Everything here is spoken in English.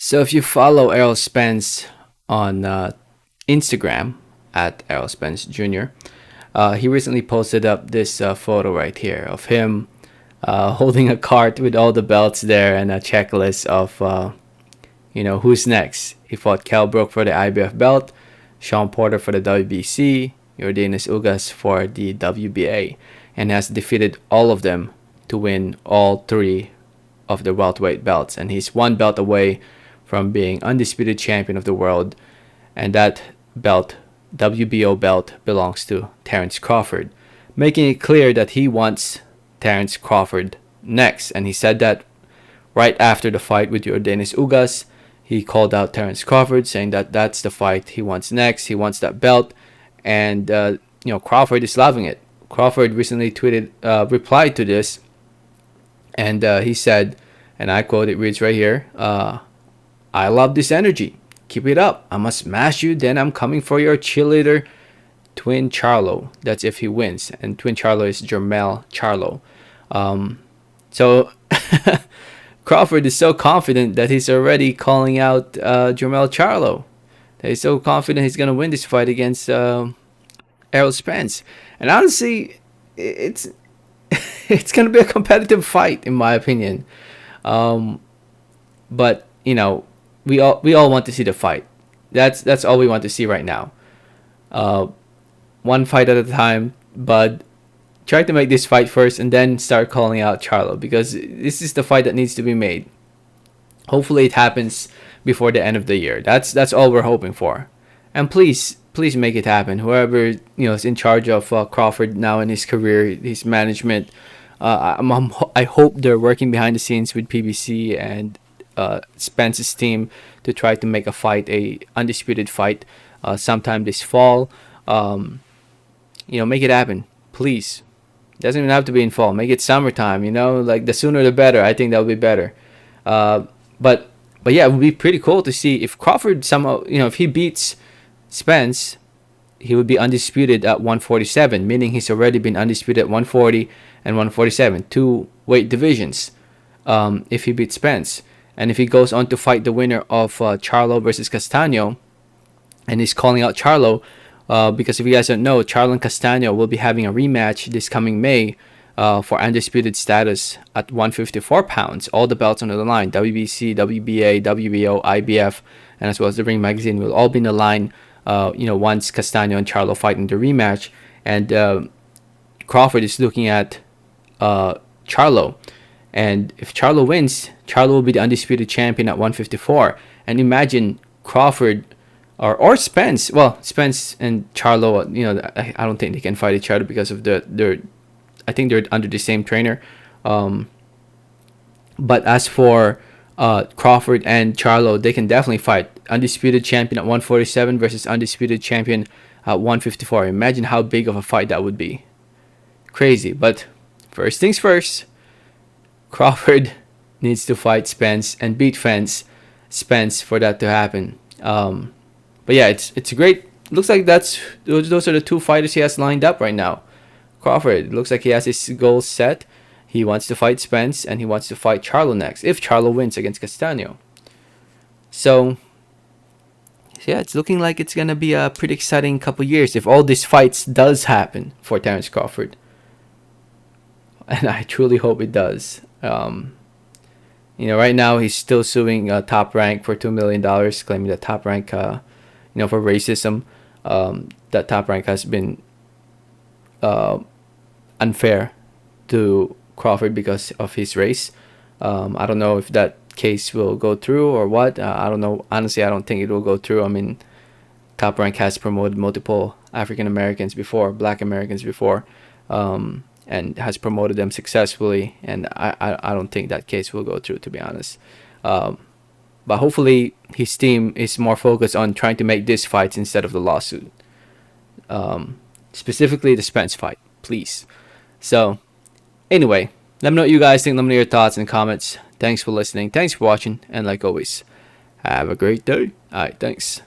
So if you follow Errol Spence on Instagram at Errol Spence Jr., he recently posted up this photo right here of him holding a cart with all the belts there and a checklist of who's next. He fought Kell Brook for the IBF belt, Sean Porter for the WBC, Yordenis Ugas for the WBA, and has defeated all of them to win all three of the welterweight belts. And he's one belt away from being undisputed champion of the world, and that belt, WBO belt, belongs to Terence Crawford, making it clear that he wants Terence Crawford next. And he said that right after the fight with Yordenis Ugas. He called out Terence Crawford, saying that that's the fight he wants next. He wants that belt, and Crawford is loving it. Crawford recently replied to this, and he said, and I quote, it reads right here, "I love this energy. Keep it up. I must smash you. Then I'm coming for your cheerleader, Twin Charlo." That's if he wins, and Twin Charlo is Jermell Charlo. So. Crawford is so confident that he's already calling out Jermell Charlo. That he's so confident he's going to win this fight against Errol Spence. And honestly, it's it's going to be a competitive fight, in my opinion. But we all want to see the fight. That's all we want to see right now. One fight at a time, but try to make this fight first and then start calling out Charlo, because this is the fight that needs to be made. Hopefully it happens before the end of the year. That's all we're hoping for. And please make it happen. Whoever is in charge of Crawford now in his career, his management, I hope they're working behind the scenes with PBC and Spence's team to try to make a undisputed fight sometime this fall. Make it happen, please. Doesn't even have to be in fall. Make it summertime. Like the sooner the better. I think that would be better. But yeah, it would be pretty cool to see if Crawford somehow, if he beats Spence, he would be undisputed at 147, meaning he's already been undisputed at 140 and 147, two weight divisions. If he beats Spence, and if he goes on to fight the winner of Charlo versus Castaño, and he's calling out Charlo. Because if you guys don't know, Charlo and Castaño will be having a rematch this coming May for undisputed status at 154 pounds. All the belts on the line, WBC, WBA, WBO, IBF, and as well as the Ring Magazine will all be in the line once Castaño and Charlo fight in the rematch. And Crawford is looking at Charlo. And if Charlo wins, Charlo will be the undisputed champion at 154. And imagine Crawford or Spence. Well, Spence and Charlo, I don't think they can fight each other because of I think they're under the same trainer. But as for Crawford and Charlo, they can definitely fight. Undisputed champion at 147 versus undisputed champion at 154. Imagine how big of a fight that would be. Crazy. But first things first, Crawford needs to fight Spence and beat Spence for that to happen. But yeah, it's a great. Looks like those are the two fighters he has lined up right now. Crawford looks like he has his goals set. He wants to fight Spence and he wants to fight Charlo next if Charlo wins against Castaño. So yeah, it's looking like it's gonna be a pretty exciting couple years if all these fights does happen for Terence Crawford. And I truly hope it does. Right now he's still suing Top Rank for $2 million, claiming that Top Rank, for racism, that Top Rank has been unfair to Crawford because of his race. I don't know if that case will go through or what. I don't know. Honestly, I don't think it will go through. I mean, Top Rank has promoted multiple African Americans before, Black Americans before, and has promoted them successfully. And I don't think that case will go through, to be honest. But hopefully his team is more focused on trying to make these fights instead of the lawsuit. Specifically the Spence fight, please. So anyway, let me know what you guys think. Let me know your thoughts in the comments. Thanks for listening. Thanks for watching. And like always, have a great day. All right, thanks.